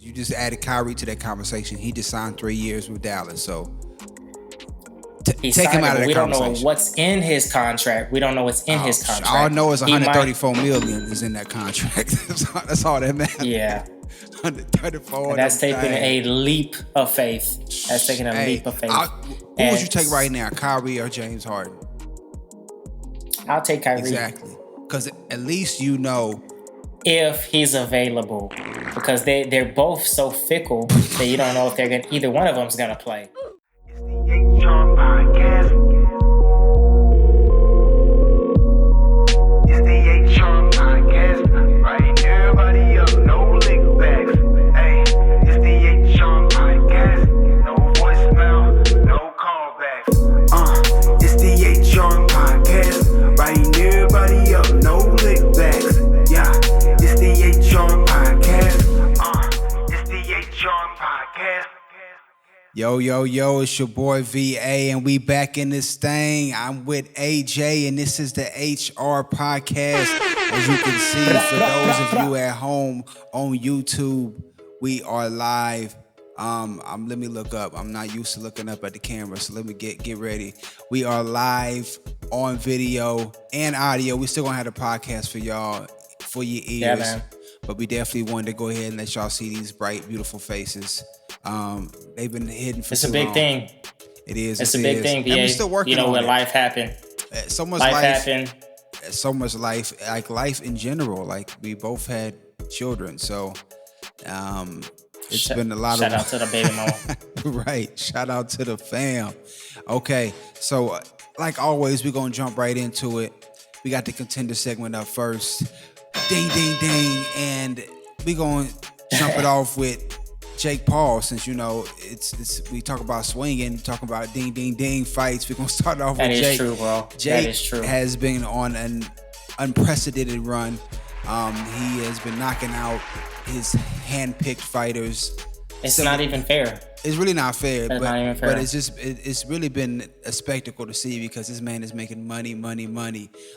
you just added Kyrie to that conversation. He just signed 3 years with Dallas, so take him out of the conversation. We don't know what's in his contract. We don't know what's in his contract. All I know is 134 million is in that contract. That's all that matters. Yeah. 134. And that's taking a leap of faith. That's taking a leap of faith. Who would you take right now, Kyrie or James Harden? I'll take Kyrie. Exactly. Because at least you know if he's available. Because they're both so fickle that you don't know if either one of them's gonna play. Yo, it's your boy VA, and we back in this thing. I'm with AJ, and this is the HR podcast. As you can see, for those of you at home on YouTube, we are live. Let me look up. I'm not used to looking up at the camera, so let me get ready. We are live on video and audio. We still gonna have the podcast for y'all, for your ears. Yeah, man. But we definitely wanted to go ahead and let y'all see these bright, beautiful faces. They've been hidden for It's too a big long. thing. It is. It's a big thing, VA. And we're still working on when it. life happened. So much life life happened. So much life, like life in general. Like we both had children, so it's been a lot shout of. Shout out to the baby mama. Right. Shout out to the fam. Okay, so like always, we're gonna jump right into it. We got the contender segment up first. Ding, ding, ding, and we gonna jump it off with Jake Paul, since you know it's we talk about swinging, talking about ding ding ding fights. We're gonna start off with Jake. That is true, bro. Jake that is true. Has been on an unprecedented run. He has been knocking out his hand-picked fighters. It's not even fair. It's really not fair. It's not even fair. But it's really been a spectacle to see, because this man is making money,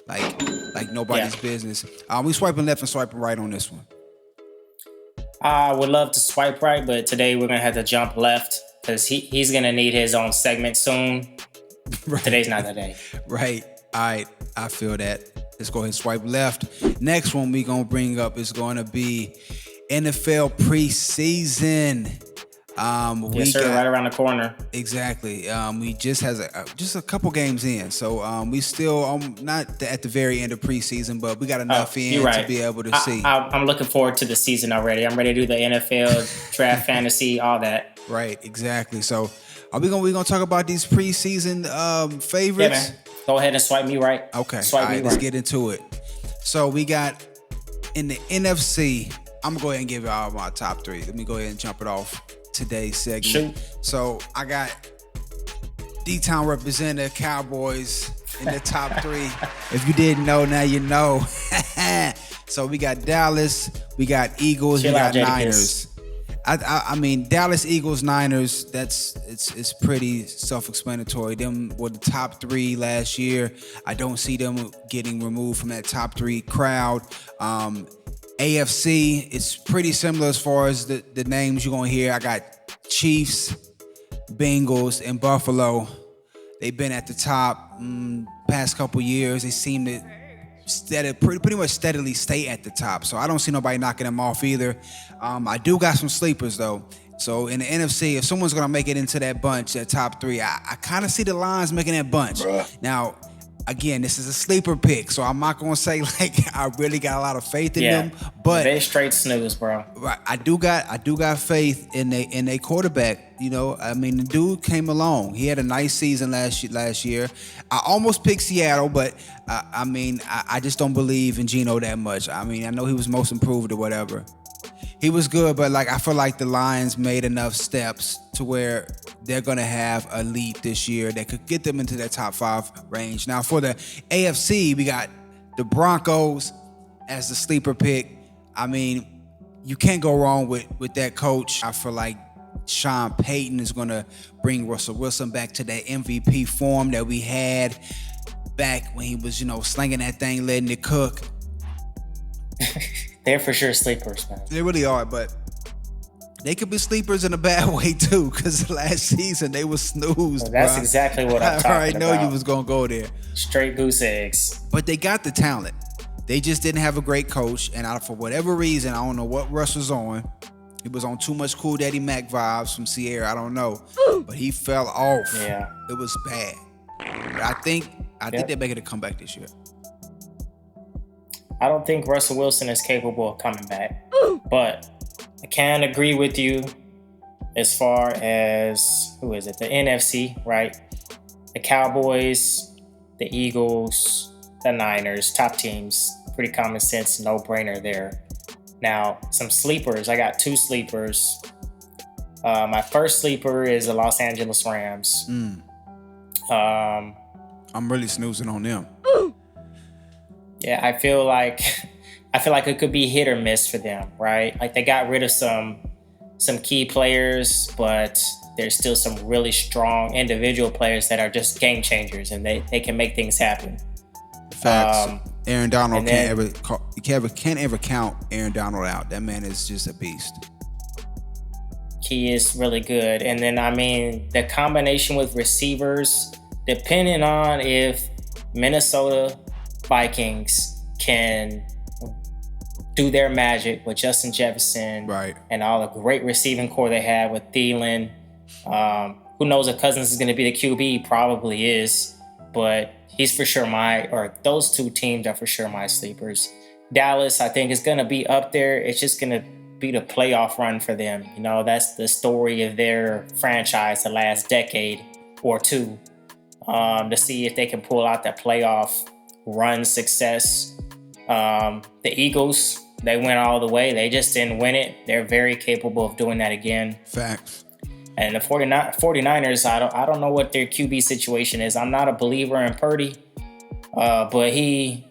like nobody's business. We swiping left and swiping right on this one. I would love to swipe right, but today we're gonna have to jump left because he's gonna need his own segment soon. Right. Today's not the day. Right. All right. I feel that. Let's go ahead and swipe left. Next one we gonna bring up is gonna be NFL preseason. Yes, sir. Right around the corner. Exactly. We just has just a couple games in, so we still not at the very end of preseason, but we got enough to be able to see. I'm looking forward to the season already. I'm ready to do the NFL draft, fantasy, all that. Right. Exactly. So, we gonna talk about these preseason favorites? Yeah, man. Go ahead and swipe me right. Okay. Swipe all right. me Let's right. get into it. So we got in the NFC. I'm gonna go ahead and give y'all my top three. Let me go ahead and jump it off today's segment. Shoot. So I got D-Town representative Cowboys in the top three. If you didn't know, now you know. So we got Dallas, we got Eagles, we got Niners. I mean, Dallas, Eagles, Niners, it's pretty self-explanatory. Them were the top three last year. I don't see them getting removed from that top three crowd. AFC, it's pretty similar as far as the names you're going to hear. I got Chiefs, Bengals, and Buffalo. They've been at the top past couple years. They seem to pretty much steadily stay at the top. So I don't see nobody knocking them off either. I do got some sleepers, though. So in the NFC, if someone's going to make it into that bunch, that top three, I kind of see the Lions making that bunch. Bruh. Now, again, this is a sleeper pick, so I'm not gonna say like I really got a lot of faith in them. But they straight snooze, bro. Right, I do got faith in a quarterback. You know, I mean, the dude came along. He had a nice season last year. I almost picked Seattle, but I just don't believe in Geno that much. I mean, I know he was most improved or whatever. He was good, but like I feel like the Lions made enough steps to where they're gonna have a lead this year that could get them into that top 5 range. Now for the AFC, we got the Broncos as the sleeper pick. I mean, you can't go wrong with that coach. I feel like Sean Payton is gonna bring Russell Wilson back to that MVP form that we had back when he was, slinging that thing, letting it cook. They're for sure sleepers, man. They really are, but they could be sleepers in a bad way too, because last season they were snoozed. Well, that's bro. exactly what I'm talking I already know about. you was gonna go there. Straight goose eggs. But they got the talent. They just didn't have a great coach, and for whatever reason, I don't know what Russ was on. He was on too much Cool Daddy Mac vibes from Sierra. I don't know, but he fell off. Yeah, it was bad. But I think they're making a comeback this year. I don't think Russell Wilson is capable of coming back, but I can agree with you as far as who is it? The NFC, right? The Cowboys, the Eagles, the Niners, top teams. Pretty common sense, no brainer there. Now, some sleepers. I got 2 sleepers. My first sleeper is the Los Angeles Rams. I'm really snoozing on them. Yeah, I feel like it could be hit or miss for them, right? Like they got rid of some key players, but there's still some really strong individual players that are just game changers, and they can make things happen. Facts. Aaron Donald can't ever count Aaron Donald out. That man is just a beast. He is really good. And then, I mean, the combination with receivers, depending on if Minnesota Vikings can do their magic with Justin Jefferson, right, and all the great receiving core they have with Thielen. Who knows if Cousins is going to be the QB? He probably is, but he's for sure those 2 teams are for sure my sleepers. Dallas, I think, is going to be up there. It's just going to be the playoff run for them. You know, that's the story of their franchise the last decade or 2, to see if they can pull out that playoff run success. The Eagles, they went all the way. They just didn't win it. They're very capable of doing that again. Facts. And the 49ers, I don't know what their QB situation is. I'm not a believer in Purdy, but he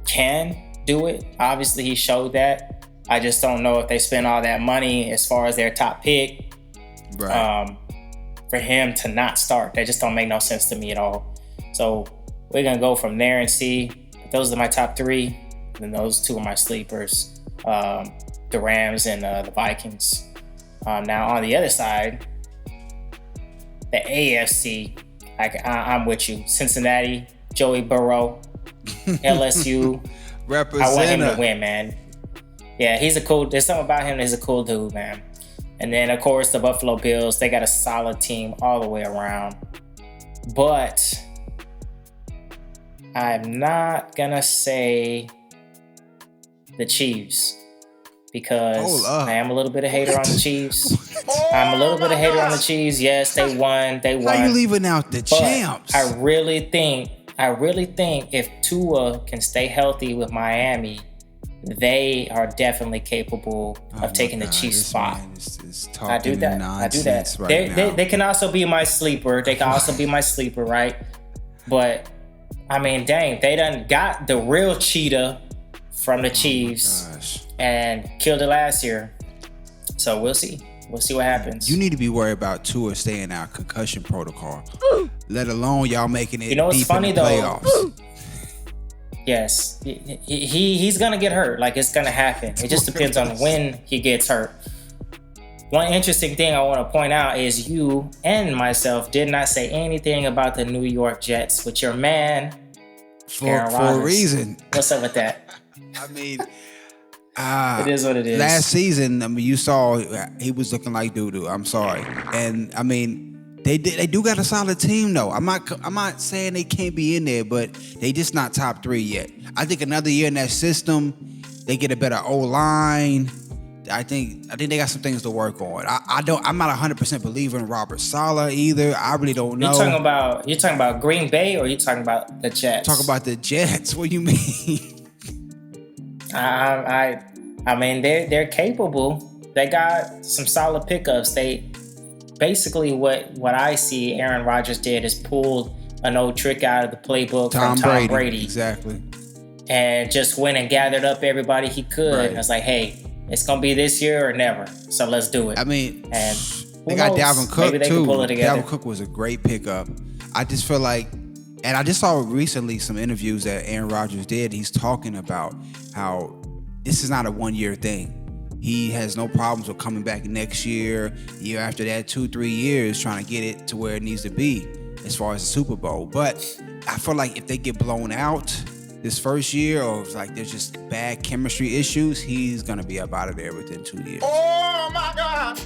can do it. Obviously, he showed that. I just don't know if they spend all that money as far as their top pick, right, for him to not start. That just don't make no sense to me at all. So we're going to go from there and see. Those are my top 3. And those 2 are my sleepers, the Rams and the Vikings. Now, on the other side, the AFC, I'm with you. Cincinnati, Joey Burrow, LSU. I want him to win, man. Yeah, there's something about him that's a cool dude, man. And then, of course, the Buffalo Bills, they got a solid team all the way around. But I'm not going to say the Chiefs, because I am a little bit of hater on the Chiefs. I'm a little bit of hater on the Chiefs. Yes, they won. How you leaving out the champs? I really think if Tua can stay healthy with Miami, they are definitely capable of taking the Chiefs spot. I do that. Right, they can also be my sleeper. Right? But I mean, dang, they done got the real cheetah from the Chiefs and killed it last year. So we'll see. We'll see what happens. You need to be worried about Tua staying out concussion protocol, let alone y'all making it deep in the playoffs. Yes, he's gonna get hurt. Like, it's gonna happen. It just depends on when he gets hurt. One interesting thing I want to point out is you and myself did not say anything about the New York Jets with your man, Aaron Rodgers. For a reason. What's up with that? I mean, it is what it is. Last season, I mean, you saw he was looking like doo-doo. I'm sorry. And I mean, they do got a solid team though. I'm not saying they can't be in there, but they just not top 3 yet. I think another year in that system, they get a better O-line. I think they got some things to work on. I'm not 100% believer in Robert Saleh either. I really don't know. You're talking about Green Bay, or you talking about the Jets? Talk about the Jets. What do you mean? I mean, they're capable. They got some solid pickups. They basically what I see Aaron Rodgers did is pulled an old trick out of the playbook from Tom Brady. Exactly. And just went and gathered up everybody he could. Right. And it's like, hey, it's gonna be this year or never. So let's do it. I mean, and they got Dalvin Cook too. Dalvin Cook was a great pickup. I just feel like, and I just saw recently some interviews that Aaron Rodgers did. He's talking about how this is not a 1-year thing. He has no problems with coming back next year after that, 2-3 years, trying to get it to where it needs to be as far as the Super Bowl. But I feel like if they get blown out this first year, or if like there's just bad chemistry issues, he's gonna be up out of there within 2 years. Oh my God!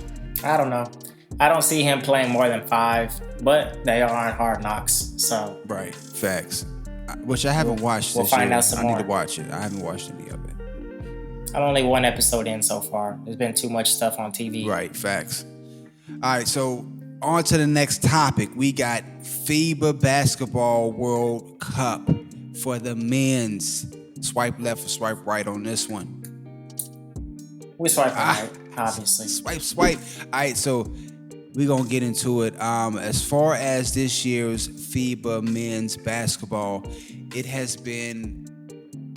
I don't know. I don't see him playing more than 5, but they are on Hard Knocks, so right. Facts. Which I haven't watched. We'll this find year. out some I more. need to watch it. I haven't watched any of it. I'm only 1 episode in so far. There's been too much stuff on TV. Right. Facts. All right. So on to the next topic. We got FIBA Basketball World Cup for the men's. Swipe left or swipe right on this one. We swipe right, obviously. Swipe. All right. So we're going to get into it. As far as this year's FIBA men's basketball, it has been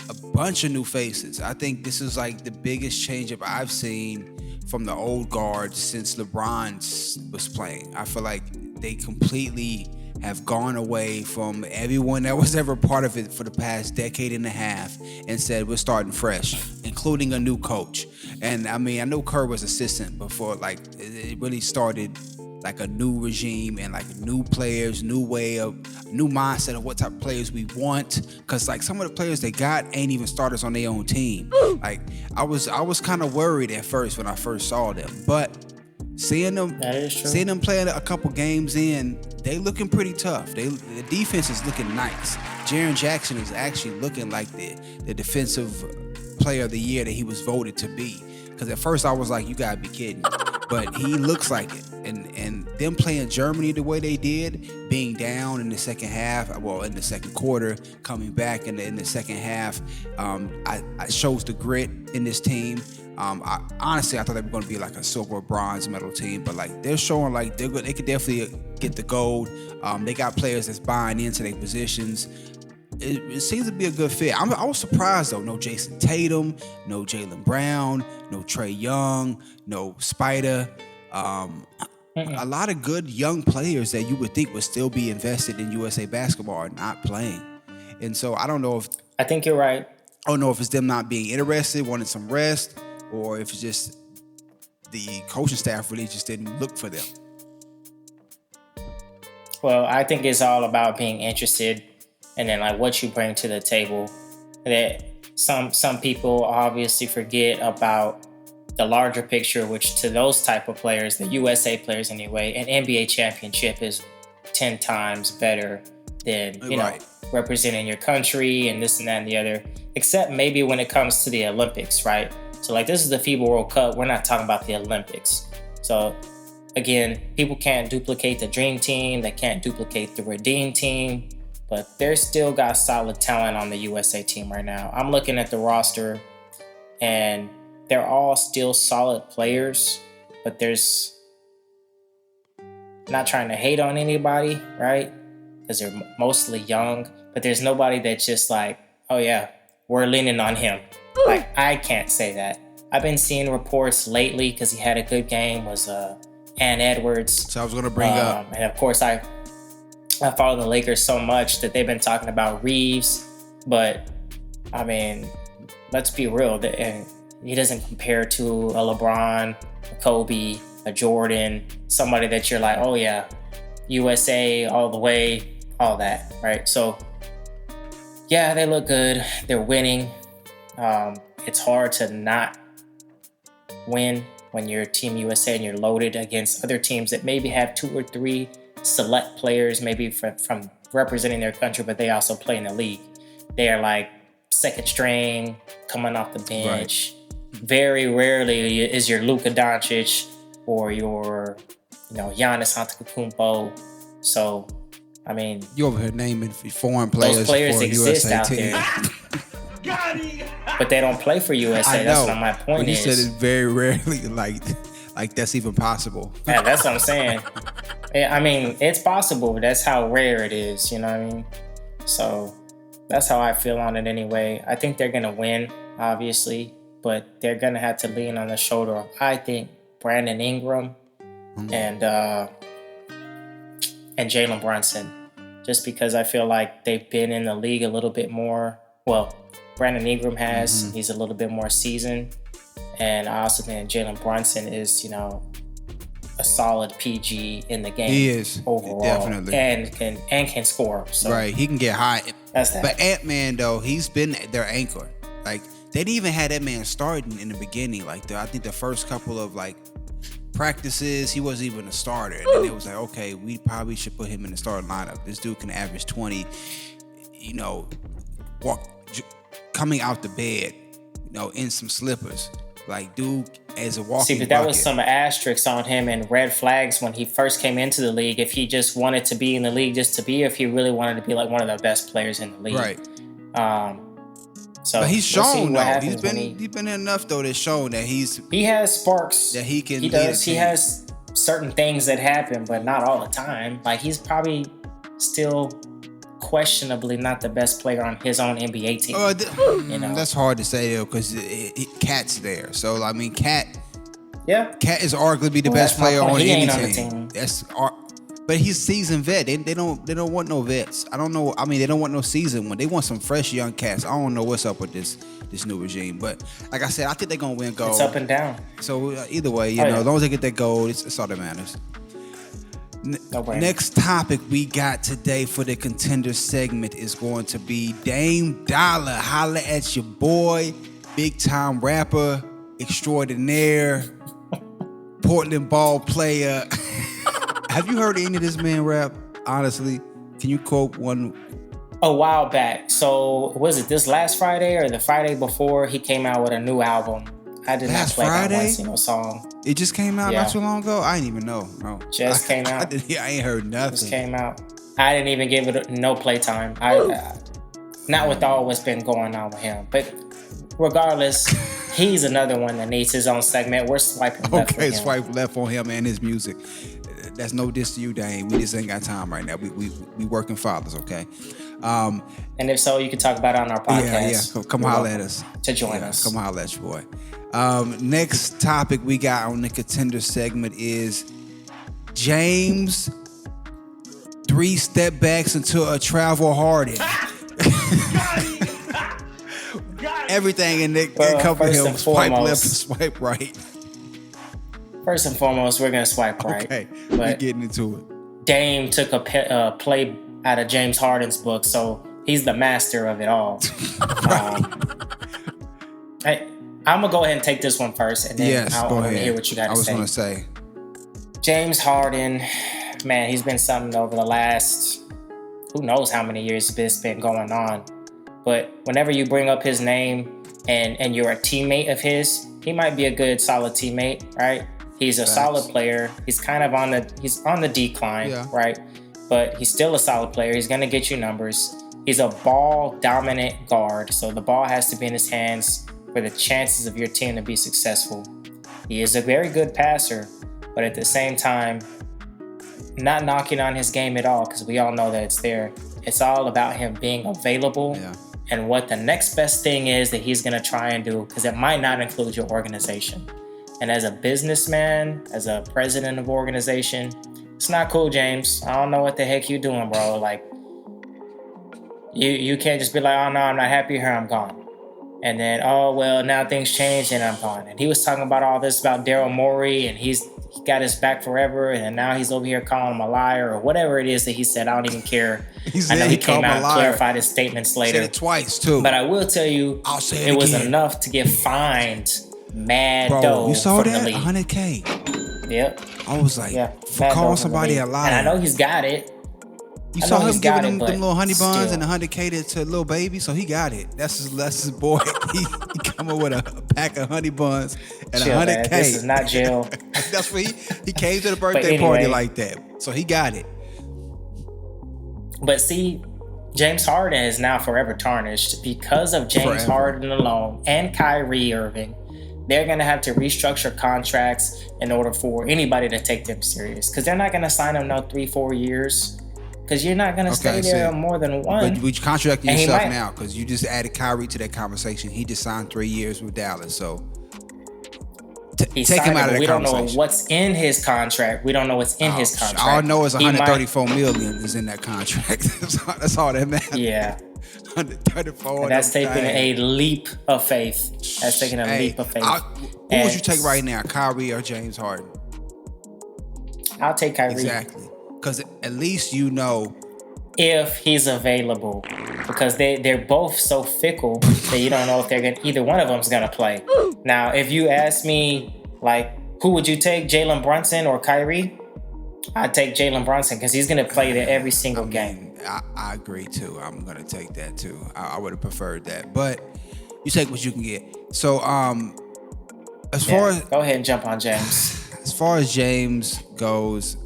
a bunch of new faces. I think this is like the biggest change up I've seen from the old guard since LeBron was playing. I feel like they completely have gone away from everyone that was ever part of it for the past decade and a half and said, we're starting fresh, including a new coach. And I mean, I know Kerr was assistant before, like it really started like a new regime and like new players, new mindset of what type of players we want. Cause like some of the players they got ain't even starters on their own team. Like I was kind of worried at first when I first saw them, but seeing them playing a couple games in, they looking pretty tough. The defense is looking nice. Jaren Jackson is actually looking like the defensive player of the year that he was voted to be. Because at first I was like, you gotta be kidding. But he looks like it. And them playing Germany the way they did, being down in the second half, in the second quarter, coming back in the second half, I shows the grit in this team. Honestly, I thought they were going to be like a silver or bronze medal team, but like they're showing like they could definitely get the gold. They got players that's buying into their positions. It seems to be a good fit. I was surprised though. No Jason Tatum, no Jaylen Brown, no Trae Young, no Spider. A lot of good young players that you would think would still be invested in USA basketball are not playing. And so I don't know if... I think you're right. I don't know if it's them not being interested, wanting some rest, or if it's just the coaching staff really just didn't look for them. Well, I think it's all about being interested and then like what you bring to the table. That some people obviously forget about the larger picture, which to those type of players, the USA players anyway, an NBA championship is 10 times better than, you know, representing your country and this and that and the other, except maybe when it comes to the Olympics, right? So like this is the FIBA World Cup. We're not talking about the Olympics. So again, people can't duplicate the Dream Team. They can't duplicate the Redeem Team, but they're still got solid talent on the USA team right now. I'm looking at the roster and they're all still solid players, but there's not trying to hate on anybody, right? Because they're mostly young, but there's nobody that's just like, oh yeah, we're leaning on him. Like, I can't say that. I've been seeing reports lately because he had a good game, was Ann Edwards. So I was going to bring up. And of course, I follow the Lakers so much that they've been talking about Reeves. But, I mean, let's be real. He doesn't compare to a LeBron, a Kobe, a Jordan, somebody that you're like, oh yeah, USA all the way, all that, right? So, yeah, they look good. They're winning. It's hard to not win when you're Team USA and you're loaded against other teams that maybe have 2 or 3 select players, maybe from representing their country, but they also play in the league. They are like second string, coming off the bench. Right. Very rarely is your Luka Doncic or your, Giannis Antetokounmpo. So, I mean, you over here naming foreign players. Those players for exist USA out team. there. But they don't play for USA. That's what my point is. You said it very rarely, like that's even possible. Yeah, that's what I'm saying. I mean, it's possible, but that's how rare it is. You know what I mean? So that's how I feel on it anyway. I think they're gonna win, obviously, but they're gonna have to lean on the shoulder of, I think, Brandon Ingram and Jalen Brunson, just because I feel like they've been in the league a little bit more. Well, Brandon Ingram has. He's a little bit more seasoned. And I also think Jalen Brunson is, a solid PG in the game. He is overall, definitely, and can score. So right, he can get high. That's that. But Ant-Man though, he's been their anchor. Like they didn't even had that man starting in the beginning. Like I think the first couple of like practices, he wasn't even a starter, and then it was like, okay, we probably should put him in the starting lineup. This dude can average 20. Coming out the bed, in some slippers. Like, dude, as a walking See, but that bucket. was some asterisks on him and red flags when he first came into the league. If he just wanted to be in the league just to be, if he really wanted to be like one of the best players in the league. Right. So but he's shown though. He's been enough though that's shown that he has sparks that he can. He does. He has certain things that happen, but not all the time. Like he's probably still questionably not the best player on his own NBA team. That's hard to say though because Cat's there. So I mean, Cat is arguably the best player on any team. But he's seasoned vet. They don't want no vets. I don't know. I mean, they don't want no seasoned one. They want some fresh young cats. I don't know what's up with this new regime. But like I said, I think they're gonna win gold. It's up and down. So either way, as long as they get that gold, it's all that matters. Next topic we got today for the contender segment is going to be Dame Dolla. Holla at your boy, big time rapper extraordinaire, Portland ball player. Have you heard any of this man rap? Honestly, can you quote one? A while back. So was it this last Friday or the Friday before he came out with a new album? I did not play that one single song. It just came out not too long ago? I didn't even know. No. Just came out. I ain't heard nothing. Just came out. I didn't even give it no playtime. Not with all what's been going on with him. But regardless, he's another one that needs his own segment. We're swiping left for him. Swipe left on him and his music. That's no diss to you, Dame. We just ain't got time right now. We working fathers, okay? And if so, you can talk about it on our podcast. Yeah. Come holler at us. To join us. Come holler at your boy. Next topic we got on the contender segment is James 3 step backs into a travel Harden. Everything in there covered him. Swipe left and swipe right. First and foremost, we're gonna swipe right. Okay, we're getting into it. Dame took a play out of James Harden's book, so he's the master of it all. I'm gonna go ahead and take this one first, and then I want to hear what you got to say. I was gonna say, James Harden, man, he's been something over the last who knows how many years this been going on. But whenever you bring up his name and you're a teammate of his, he might be a good, solid teammate, right? He's a solid player. He's kind of on the decline, right? But he's still a solid player. He's gonna get you numbers. He's a ball dominant guard, so the ball has to be in his hands for the chances of your team to be successful. He is a very good passer, but at the same time, not knocking on his game at all, because we all know that it's there. It's all about him being available and what the next best thing is that he's gonna try and do, because it might not include your organization. And as a businessman, as a president of organization, it's not cool, James. I don't know what the heck you doing, bro. Like, you can't just be like, oh no, I'm not happy here, I'm gone. And then, oh well, now things change and I'm gone. And he was talking about all this about Daryl Morey, and he got his back forever, and now he's over here calling him a liar or whatever it is that he said. I don't even care. I know he came out and clarified his statements later. Said it twice too. But I will tell you, it was enough to get fined mad dough. You saw from that? the league. $100K. Yep. I was like, for calling somebody a liar. And I know he's got it. You saw him giving them little honey buns and $100K to little baby, so he got it. That's his boy. he coming with a pack of honey buns and $100K. Man, this is not jail. That's what he came to the birthday party like that, so he got it. But see, James Harden is now forever tarnished because of James Harden alone and Kyrie Irving. They're going to have to restructure contracts in order for anybody to take them serious, because they're not going to sign them no 3-4 years. Because you're not going to stay there more than one. But you contracting yourself now, because you just added Kyrie to that conversation. He just signed 3 years with Dallas, so take him out of the conversation. We don't know what's in his contract. We don't know what's in his contract. All I know is $134 million is in that contract. That's all that matters. Yeah. 134. And that's taking a leap of faith. That's taking a leap of faith. Who would you take right now, Kyrie or James Harden? I'll take Kyrie. Exactly. Because at least you know if he's available, because they're both so fickle that you don't know if either one of them's gonna play. Now, if you ask me, like, who would you take, Jalen Brunson or Kyrie? I'd take Jalen Brunson because he's gonna play there every single game. I agree too. I'm gonna take that too. I would have preferred that, but you take what you can get. So, as far as go ahead and jump on James. As far as James goes,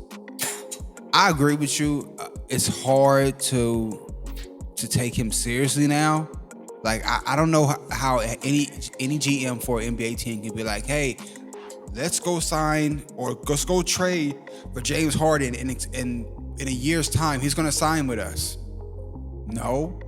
I agree with you. It's hard to take him seriously now. Like I don't know how any GM for an NBA team can be like, hey, let's go sign or let's go trade for James Harden in a year's time. He's gonna sign with us. No,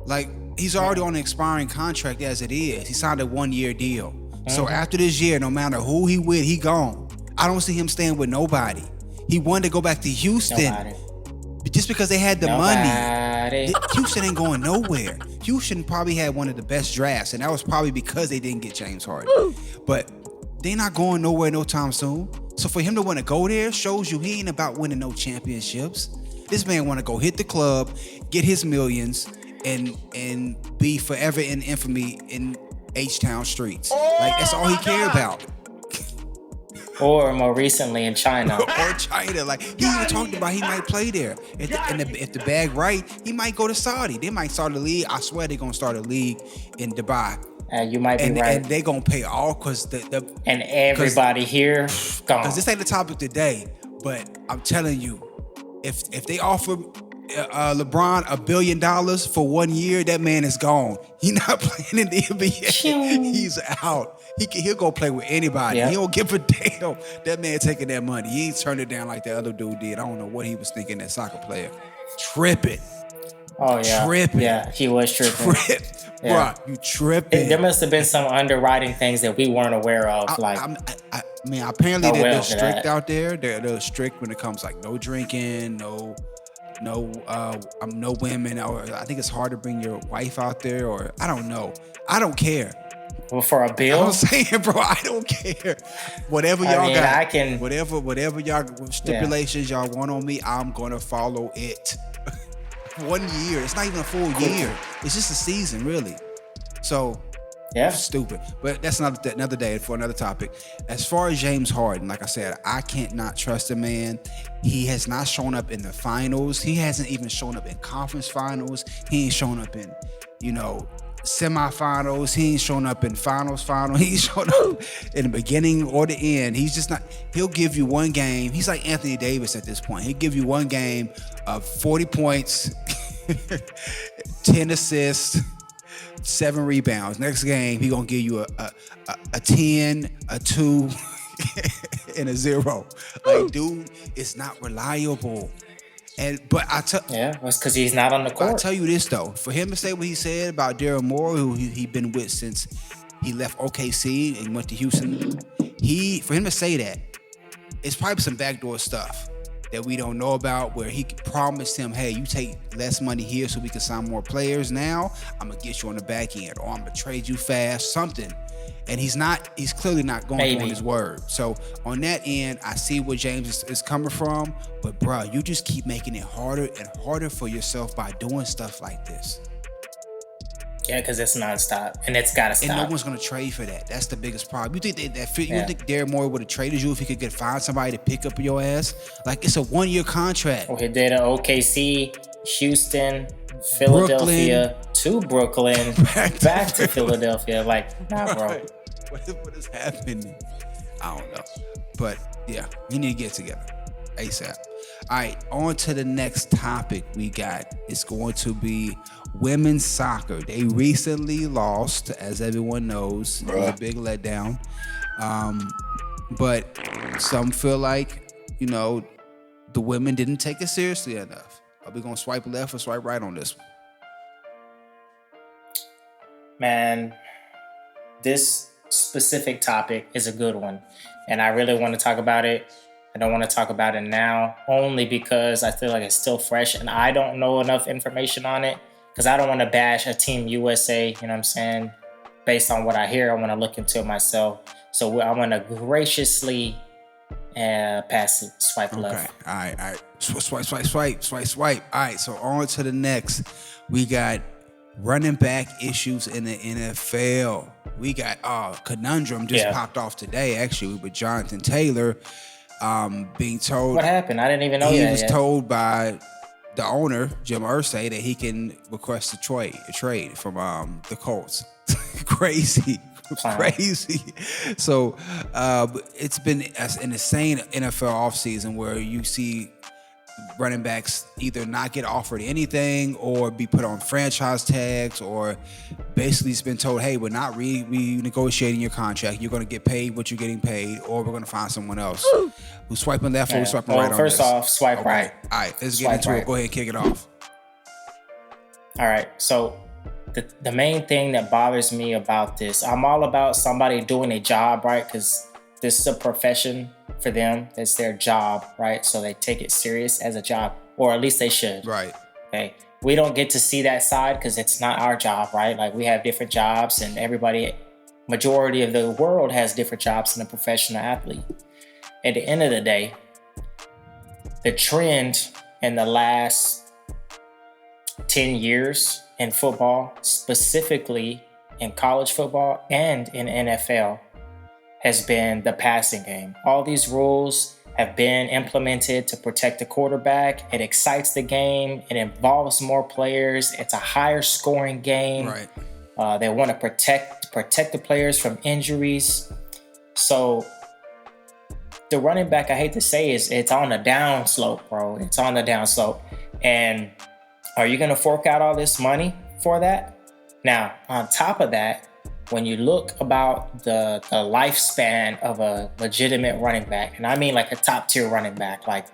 like he's already on an expiring contract as it is. He signed a 1-year deal. Mm-hmm. So after this year, no matter who he with, he gone. I don't see him staying with nobody. He wanted to go back to Houston. Nobody. Just because they had the money. Houston ain't going nowhere. Houston probably had one of the best drafts, and that was probably because they didn't get James Harden. Woo. But they're not going nowhere no time soon. So for him to want to go there shows you he ain't about winning no championships. This man want to go hit the club, get his millions, and be forever in infamy in H-Town streets. Like, that's all he care about. Or more recently in China. Or China. Like, he even talked about he might play there. If the bag right, he might go to Saudi. They might start a league. I swear they're going to start a league in Dubai. You might be right. And they're going to pay all because and everybody here gone. Because this ain't the topic today, but I'm telling you, if they offer LeBron $1 billion for 1 year, that man is gone. He's not playing in the NBA. He's out. He'll go play with anybody. Yep. He don't give a damn. That man taking that money. He ain't turned it down like the other dude did. I don't know what he was thinking, that soccer player. Tripping. Oh, yeah. Tripping. Yeah, he was tripping. Yeah. Bro, you tripping. There must have been some underwriting things that we weren't aware of. I mean, apparently they're strict out there. They're strict when it comes like no drinking, no women, or I think it's hard to bring your wife out there, or I don't know. I don't care. Well, for a bill? I'm saying, bro, I don't care. Whatever y'all got, whatever y'all stipulations y'all want on me, I'm gonna follow it. 1 year. It's not even a full year. It's just a season, really. So, stupid. But that's another day for another topic. As far as James Harden, like I said, I can't not trust the man. He has not shown up in the finals. He hasn't even shown up in conference finals. He ain't shown up in, semifinals. He ain't shown up in finals. He ain't shown up in the beginning or the end. He's just not. He'll give you one game. He's like Anthony Davis at this point. He'll give you one game of 40 points, 10 assists, 7 rebounds. Next game, he gonna give you a 10, a 2, and a 0. Like, dude, it's not reliable. But it's because he's not on the court. I'll tell you this though, for him to say what he said about Daryl Morey, who he been with since he left OKC and went to Houston, for him to say that, it's probably some backdoor stuff that we don't know about, where he promised him, hey, you take less money here so we can sign more players. Now I'm gonna get you on the back end, or I'm gonna trade you fast, something. And he's clearly not going on his word. So on that end, I see where James is coming from. But bro, you just keep making it harder and harder for yourself by doing stuff like this. Yeah, because it's nonstop, and it's gotta stop. And no one's gonna trade for that. That's the biggest problem. You think you think Daryl Morey would have traded you if he could find somebody to pick up your ass? Like, it's a 1-year contract. Well, he did an OKC, Houston, Philadelphia, to Brooklyn, back to Philadelphia. Like, nah, bro. Right. What is happening? I don't know. But yeah, we need to get together ASAP. All right, on to the next topic we got. It's going to be women's soccer. They recently lost, as everyone knows. It was a big letdown. But some feel like, the women didn't take it seriously enough. Are we going to swipe left or swipe right on this one? Man, this specific topic is a good one. And I really want to talk about it. I don't want to talk about it now, only because I feel like it's still fresh and I don't know enough information on it. because I don't want to bash a Team USA, you know what I'm saying? Based on what I hear, I want to look into it myself. So I'm going to graciously pass it, swipe left. Okay. All right. Swipe. All right. So on to the next. We got running back issues in the NFL. We got conundrum just popped off today, actually, with Jonathan Taylor being told. What happened? I didn't even know that. He was told by the owner, Jim Irsay, that he can request a trade from the Colts. Crazy. So it's been an insane NFL offseason where you see running backs either not get offered anything or be put on franchise tags, or basically it's been told, hey, we're not renegotiating your contract. You're going to get paid what you're getting paid, or we're going to find someone else. Who's swiping left or who's swiping right on this? First off, swipe right. All right, let's get into it. Go ahead and kick it off. All right, so the main thing that bothers me about this, I'm all about somebody doing a job, right? Because this is a profession for them. It's their job, right? So they take it serious as a job, or at least they should. Right. Okay. We don't get to see that side because it's not our job, right? Like, we have different jobs, and majority of the world has different jobs than a professional athlete. At the end of the day, the trend in the last 10 years in football, specifically in college football and in NFL, has been the passing game. All these rules have been implemented to protect the quarterback. It excites the game. It involves more players. It's a higher scoring game. Right. They want to protect the players from injuries. So the running back, I hate to say, it's on the down slope, bro. It's on the down slope. And are you going to fork out all this money for that? Now, on top of that, when you look about the lifespan of a legitimate running back, and I mean like a top tier running back, like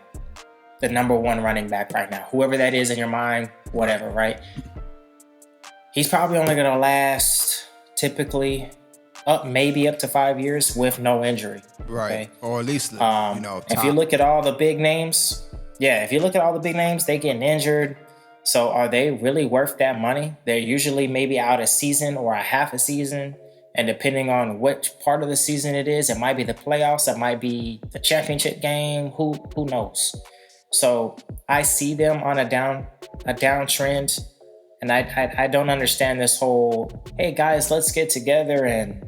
the number one running back right now, whoever that is in your mind, whatever, right? He's probably only going to last typically maybe up to 5 years with no injury. Right. Okay? Or at least, if you look at all the big names, they getting injured. So are they really worth that money? They're usually maybe out a season or a half a season. And depending on which part of the season it is, it might be the playoffs, it might be the championship game, who knows? So I see them on a downtrend. And I don't understand this whole, hey guys, let's get together and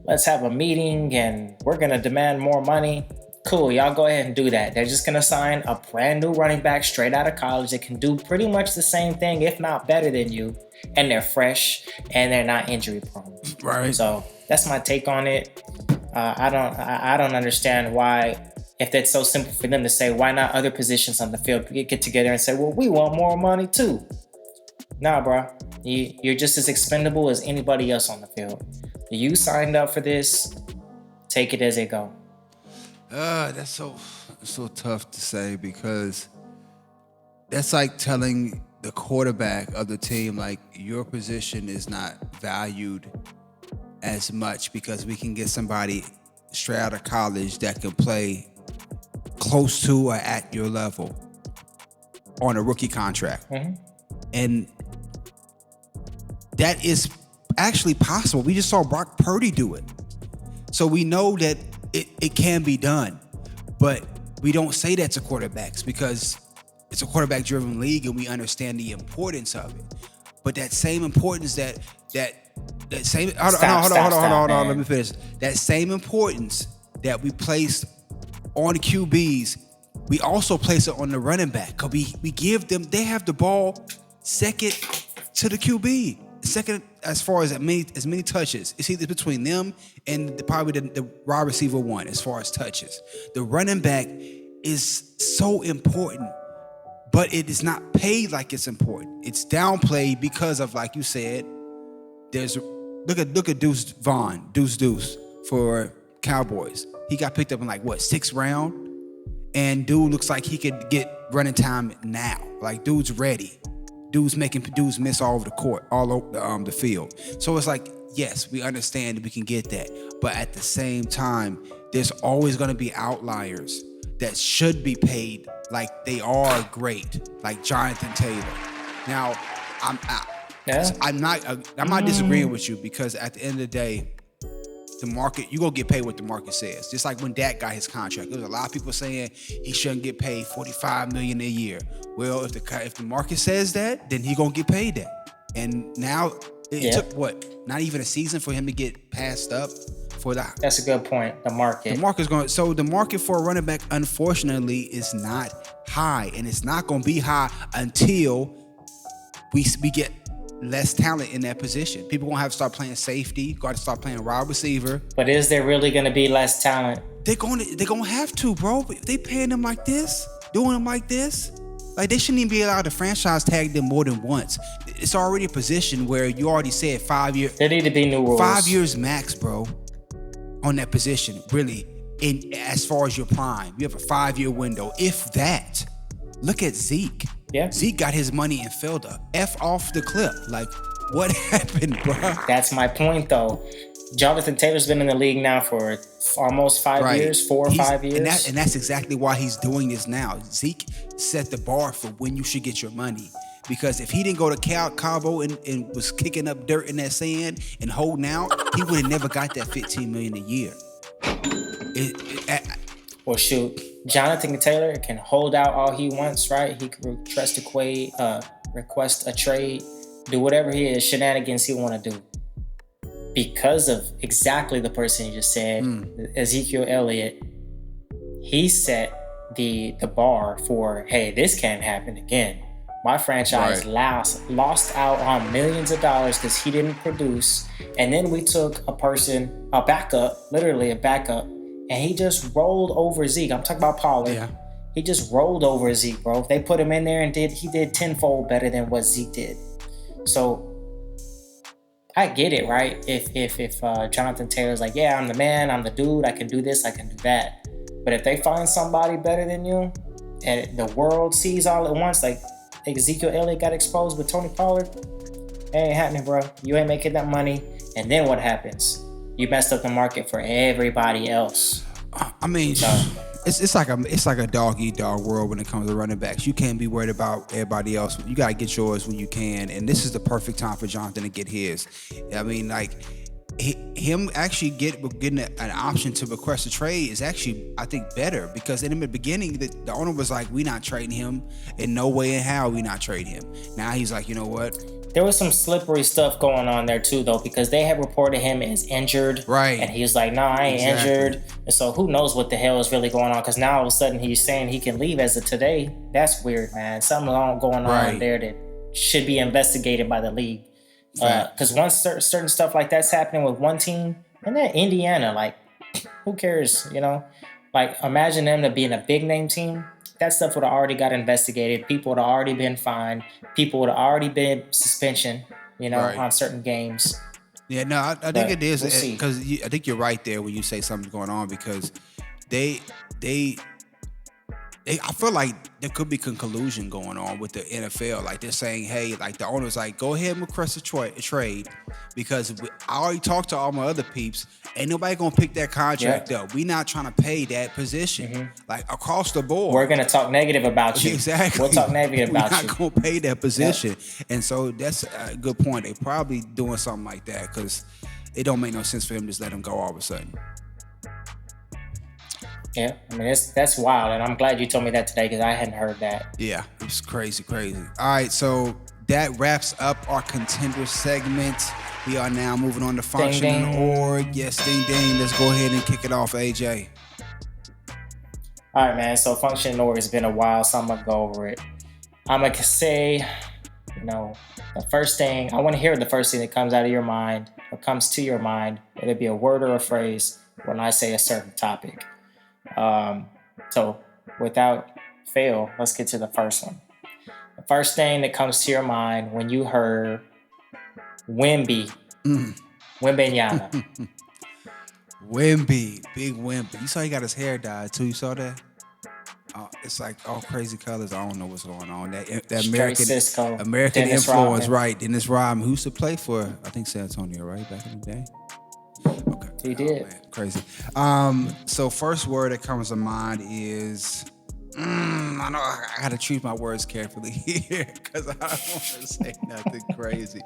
let's have a meeting and we're going to demand more money. Cool, y'all go ahead and do that. They're just going to sign a brand new running back straight out of college that can do pretty much the same thing, if not better than you. And they're fresh and they're not injury prone. Right. So that's my take on it. I don't understand why, if that's so simple for them to say, why not other positions on the field get together and say, well, we want more money too. Nah, bro. You're just as expendable as anybody else on the field. You signed up for this. Take it as it go. That's so tough to say, because that's like telling the quarterback of the team, like, your position is not valued as much because we can get somebody straight out of college that can play close to or at your level on a rookie contract. Mm-hmm. And that is actually possible. We just saw Brock Purdy do it. So we know that it can be done, but we don't say that to quarterbacks because it's a quarterback-driven league and we understand the importance of it. But that same importance that same hold on, let me finish. That same importance that we place on the QBs, we also place it on the running back, because we give them, they have the ball second to the QB. Second, as far as many touches. It's either between them and probably the wide receiver one as far as touches. The running back is so important, but it is not paid like it's important. It's downplayed because of, like you said, look at Deuce Vaughn, Deuce for Cowboys. He got picked up in sixth round, and dude looks like he could get running time now. Like, dude's ready. Dude's making dudes miss all over the court, all over the field. So it's like, yes, we understand that we can get that. But at the same time, there's always going to be outliers that should be paid like they are great, like Jonathan Taylor. Now, Yeah. I'm not disagreeing with you, because at the end of the day, the market, you gonna get paid what the market says. Just like when Dak got his contract, there was a lot of people saying he shouldn't get paid $45 million a year. Well, if the market says that, then he gonna get paid that. And now it took not even a season for him to get passed up for that. That's a good point. The market for a running back, unfortunately, is not high, and it's not gonna be high until we get less talent in that position. People gonna have to start playing safety, got to start playing wide receiver. But is there really gonna be less talent? They're gonna have to, bro. If they paying them like this, doing them like this, like they shouldn't even be allowed to franchise tag them more than once. It's already a position where you already said 5 years. There need to be new rules. 5 years max, bro, on that position. Really, as far as your prime, you have a 5-year window, if that. Look at Zeke. Yeah. Zeke got his money and fell the F off the clip. Like, what happened, bro? That's my point, though. Jonathan Taylor's been in the league now for almost 5 years, 4 or 5 years. And that's exactly why he's doing this now. Zeke set the bar for when you should get your money. Because if he didn't go to Cabo and was kicking up dirt in that sand and holding out, he would have never got that $15 million a year. Well, shoot. Jonathan Taylor can hold out all he wants, right? He can request a trade, do whatever shenanigans he want to do. Because of exactly the person you just said, Ezekiel Elliott, he set the bar for, hey, this can't happen again. My franchise lost out on millions of dollars because he didn't produce. And then we took a backup, literally a backup, and he just rolled over Zeke. I'm talking about Pollard. Yeah. He just rolled over Zeke, bro. If they put him in there and he did tenfold better than what Zeke did. So I get it, right? If Jonathan Taylor's like, yeah, I'm the man, I'm the dude, I can do this, I can do that. But if they find somebody better than you and the world sees all at once, like Ezekiel Elliott got exposed with Tony Pollard, it ain't happening, bro. You ain't making that money. And then what happens? You messed up the market for everybody else. I mean, it's like a dog eat dog world when it comes to running backs. You can't be worried about everybody else. You gotta get yours when you can, and this is the perfect time for Jonathan to get his. I mean, like him actually getting an option to request a trade is actually, I think, better, because in the beginning the owner was like, we not trading him, in no way in how we not trading him. Now he's like, you know what? There was some slippery stuff going on there too, though, because they had reported him as injured. Right. And he was like, nah, I ain't injured. And so who knows what the hell is really going on, because now all of a sudden he's saying he can leave as of today. That's weird, man. Something going on there that should be investigated by the league. Because once certain stuff like that's happening with one team, and then Indiana, like, who cares, you know? Like, imagine them to be in a big name team. That stuff would have already got investigated. People would have already been fined. People would have already been suspension, you know, on certain games. Yeah, no, I think it is, because I think you're right there when you say something's going on, because they I feel like there could be collusion going on with the NFL. Like, they're saying, hey, like the owner's like, go ahead and request a trade, because I already talked to all my other peeps. Ain't nobody gonna pick that contract up. We not trying to pay that position, like across the board. We're gonna talk negative about you. Exactly. We'll talk negative about you. We're not gonna pay that position. And so that's a good point. They probably doing something like that, because it don't make no sense for him to just let him go all of a sudden. Yeah, I mean, that's wild, and I'm glad you told me that today, because I hadn't heard that. Yeah, it's crazy. All right, so that wraps up our contender segment. We are now moving on to functioning org. Yes, ding ding. Let's go ahead and kick it off, AJ. All right, man. So functioning org has been a while, so I'm gonna go over it. I'm gonna say, you know, the first thing I want to hear, the first thing that comes out of your mind or comes to your mind, whether it be a word or a phrase, when I say a certain topic. So without fail, let's get to the first one. The first thing that comes to your mind when you heard Wimby, Wembanyama. Wimby, big Wimby. You saw he got his hair dyed too. You saw that? It's like all crazy colors. I don't know what's going on. That American Dennis influence, Rodman. right? Dennis Rodman, who used to play for, I think, San Antonio, right, back in the day. Okay. He did. Man, crazy. So first word that comes to mind is I know I gotta choose my words carefully here because I don't want to say nothing crazy.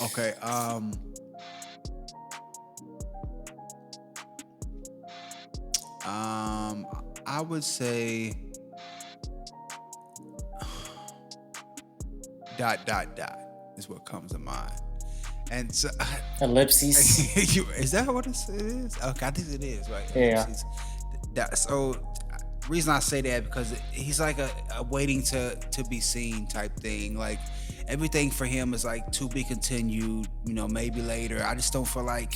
Okay. I would say dot is what comes to mind. And so, Ellipses. is that what it is? Okay, I think it is, right? Yeah. So, reason I say that because he's like a waiting to be seen type thing. Like everything for him is like to be continued. Maybe later. I just don't feel like.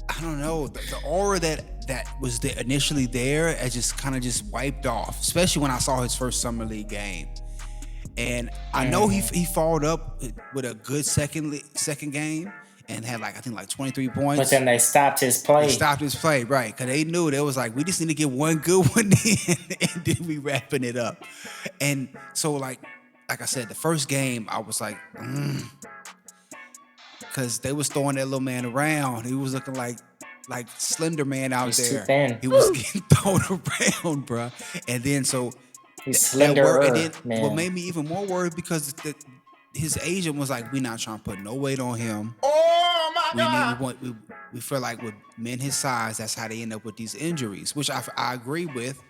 I don't know, the aura that was initially there, it just kind of just wiped off. Especially when I saw his first summer league game. And I know he followed up with a good second game and had I think 23 points. But then they stopped his play. Right? Because they knew they was like, we just need to get one good one in, and then we wrapping it up. And so like I said, the first game I was like, because they was throwing that little man around. He was looking like Slender Man out He's there. too thin. He was getting thrown around, bro. And then so. He's slender, man. What made me even more worried because his agent was like, "We're not trying to put no weight on him. Oh my God! We feel like with men his size, that's how they end up with these injuries." Which I agree with.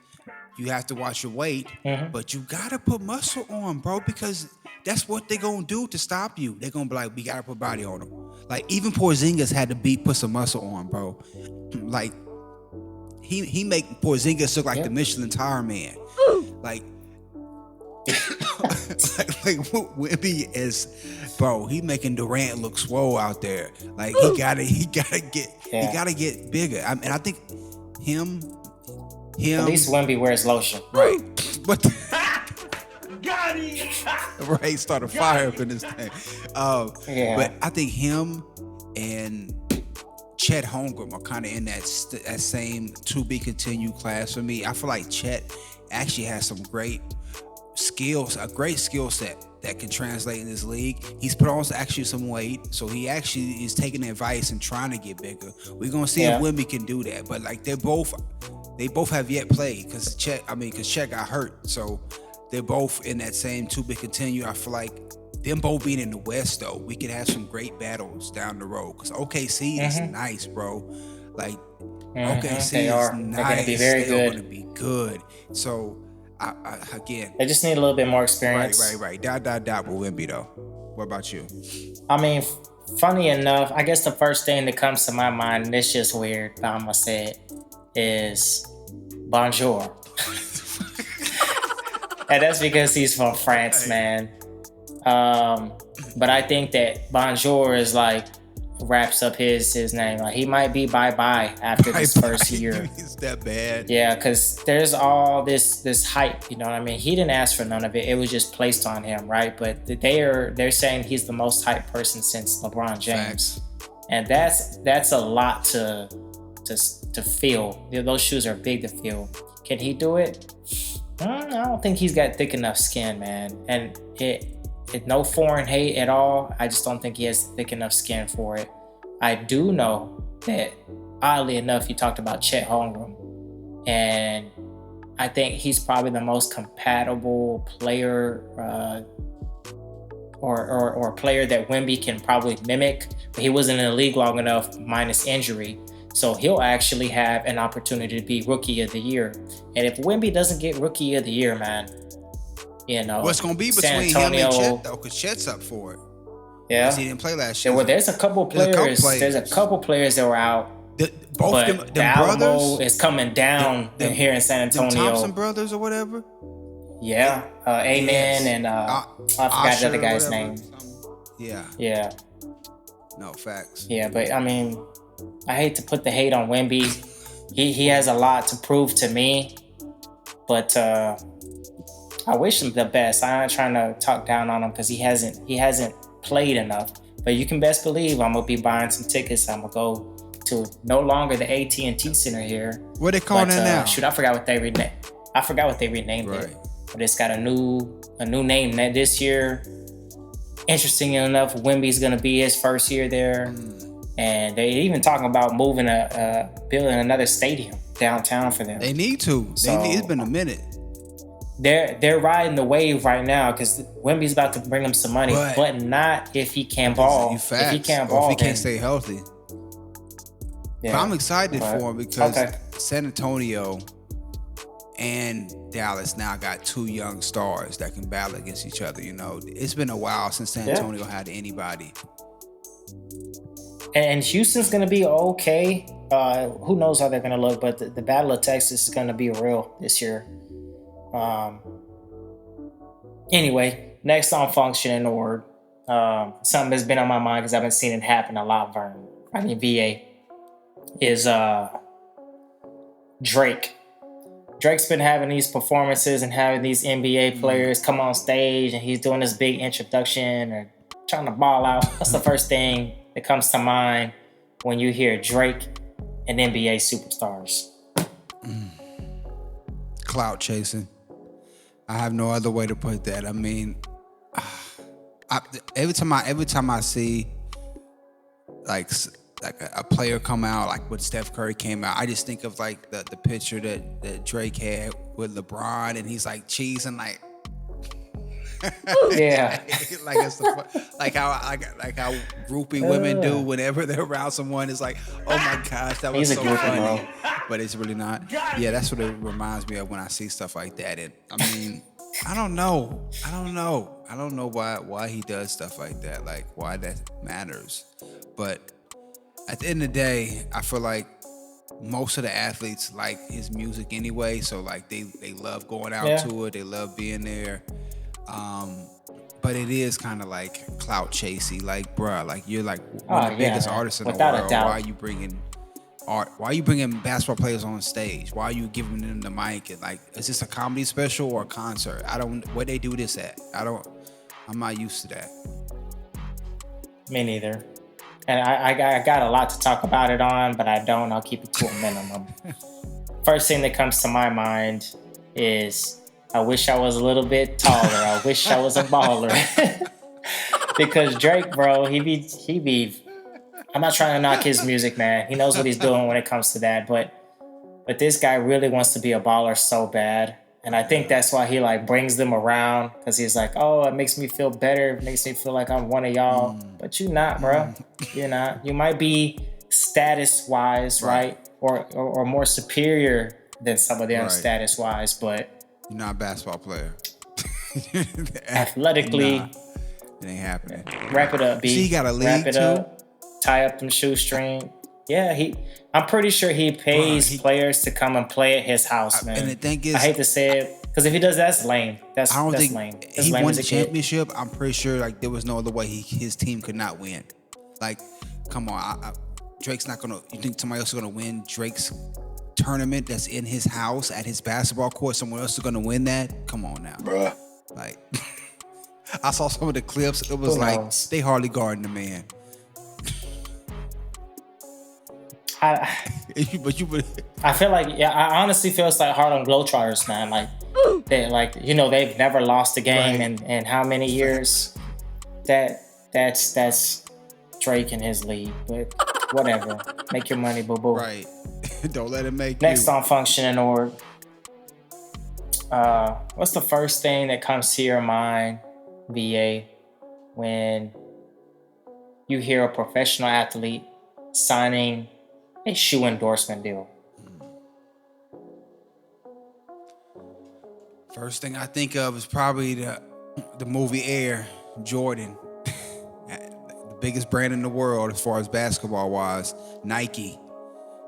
You have to watch your weight, but you gotta put muscle on, bro, because that's what they're gonna do to stop you. They're gonna be like, "We gotta put body on him." Like even Porzingis had to put some muscle on, bro. Like he make Porzingis look like the Michelin Tire Man. Like Wimby is, bro. He making Durant look swole out there. Like he gotta get bigger. And I think him. At least Wimby wears lotion, right? But Got him. right, start a fire up in this thing. But I think him and Chet Holmgren are kind of in that same to be continued class for me. I feel like Chet actually has some great skills, a great skill set that can translate in this league. He's put on actually some weight, so he actually is taking advice and trying to get bigger. We're gonna see if Wimby can do that. But like they both have yet played because Chet got hurt, so they're both in that same to be continued. I feel like them both being in the West though, we could have some great battles down the road because OKC is nice, bro. Like OKC is nice. They're gonna be very good. They're gonna be good. So again, they just need a little bit more experience. Right. Dot with Wimby though. What about you? I mean, funny enough, I guess the first thing that comes to my mind, and it's just weird, but I'm gonna say it, is bonjour. And that's because he's from France, man. But I think that bonjour is like wraps up his name. Like he might be bye-bye after this first year. Is that bad? Yeah, because there's all this hype, you know what I mean? He didn't ask for none of it. It was just placed on him, right? But they're saying he's the most hyped person since LeBron James. Facts. And that's a lot to feel. Those shoes are big to feel. Can he do it? I don't think he's got thick enough skin, man. And it no foreign hate at all. I just don't think he has thick enough skin for it. I do know that, oddly enough, you talked about Chet Holmgren, and I think he's probably the most compatible player or player that Wemby can probably mimic, but he wasn't in the league long enough minus injury. So he'll actually have an opportunity to be Rookie of the Year. And if Wemby doesn't get Rookie of the Year, man, you know, what's going to be between him and Chet, though? Because Chet's up for it. Yeah. Because he didn't play last year. Well, there's a couple players that were out. Both them brothers is coming down here in San Antonio. The Thompson brothers or whatever? Yeah. Amen and I forgot the other guy's name. Yeah. Yeah. No, facts. Yeah, but I mean, I hate to put the hate on Wemby. He has a lot to prove to me, but I wish him the best. I'm not trying to talk down on him because he hasn't played enough. But you can best believe I'm gonna be buying some tickets. I'm gonna go to no longer the AT&T Center here. What they calling it now? Shoot, I forgot what they renamed it. But it's got a new name this year. Interesting enough, Wemby's gonna be his first year there. And they even talking about building another stadium downtown for them. They need to. It's been a minute. they're riding the wave right now because Wemby's about to bring him some money, but not if he can't ball. If he can't ball, or if he can't stay healthy. Yeah, but I'm excited for him because San Antonio and Dallas now got two young stars that can battle against each other. You know, it's been a while since San Antonio had anybody. And Houston's gonna be okay. Who knows how they're gonna look, but the Battle of Texas is gonna be real this year. Anyway, next on functioning org, something that's been on my mind because I've been seeing it happen a lot, VA, is Drake. Drake's been having these performances and having these NBA players come on stage and he's doing this big introduction and trying to ball out. What's the first thing that comes to mind when you hear Drake and NBA superstars? Clout chasing. I have no other way to put that. I mean, every time I see like a player come out, like when Steph Curry came out, I just think of like the picture that Drake had with LeBron, and he's like cheesing like. Yeah, like how groupie women do whenever they're around someone. It's like, oh my gosh, that was so funny, bro. But it's really not. Yeah, that's what it reminds me of when I see stuff like that. And I mean, I don't know why he does stuff like that, like why that matters. But at the end of the day, I feel like most of the athletes like his music anyway, so like they love going out to it, they love being there. But it is kind of like clout chasey, like bruh, like you're like one of the biggest artists in the world. Why are you bringing art? Why are you bringing basketball players on stage? Why are you giving them the mic? And like, is this a comedy special or a concert? I don't. Where they do this at? I'm not used to that. Me neither. And I got a lot to talk about it on, but I don't. I'll keep it to a minimum. First thing that comes to my mind is I wish I was a little bit taller. I wish I was a baller. Because Drake, bro, he be. I'm not trying to knock his music, man. He knows what he's doing when it comes to that. But this guy really wants to be a baller so bad. And I think that's why he like brings them around, because he's like, oh, it makes me feel better. It makes me feel like I'm one of y'all. But you're not, bro. You're not. You might be status-wise, right? Or more superior than some of them status-wise, but you're not a basketball player. Athletically, it ain't happening. Wrap it up, B. See, he got a league wrap it too? Up. Tie up them shoestring. Yeah, I'm pretty sure he pays players to come and play at his house, man. And the thing is, I hate to say it, because if he does, that's lame. That's lame. That's he lame won as the a kid. championship. I'm pretty sure like there was no other way his team could not win. Like, come on, Drake's not gonna. You think somebody else is gonna win Drake's tournament that's in his house at his basketball court? Someone else is gonna win that? Come on now, bruh. Like, I saw some of the clips. It was like they hardly guarding the man. I feel like, I honestly feel it's like Harlem Globetrotters, man. Like they've never lost a game in how many years? That's Drake and his league, but whatever. Make your money, boo boo. Right. Don't let it make Next on functioning org. What's the first thing that comes to your mind, VA, when you hear a professional athlete signing a shoe endorsement deal? First thing I think of is probably the movie Air, Jordan. The biggest brand in the world as far as basketball wise, Nike.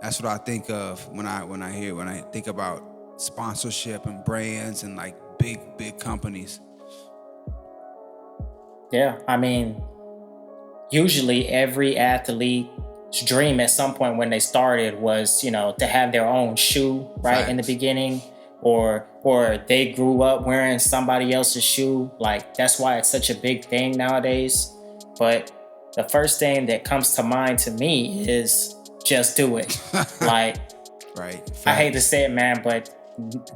That's what I think of when I think about sponsorship and brands and like big companies. Yeah, I mean, usually every athlete's dream at some point when they started was, to have their own shoe, right? Facts. In the beginning, or they grew up wearing somebody else's shoe. Like, that's why it's such a big thing nowadays. But the first thing that comes to mind to me is just do it. Like, right. Facts. I hate to say it, man, but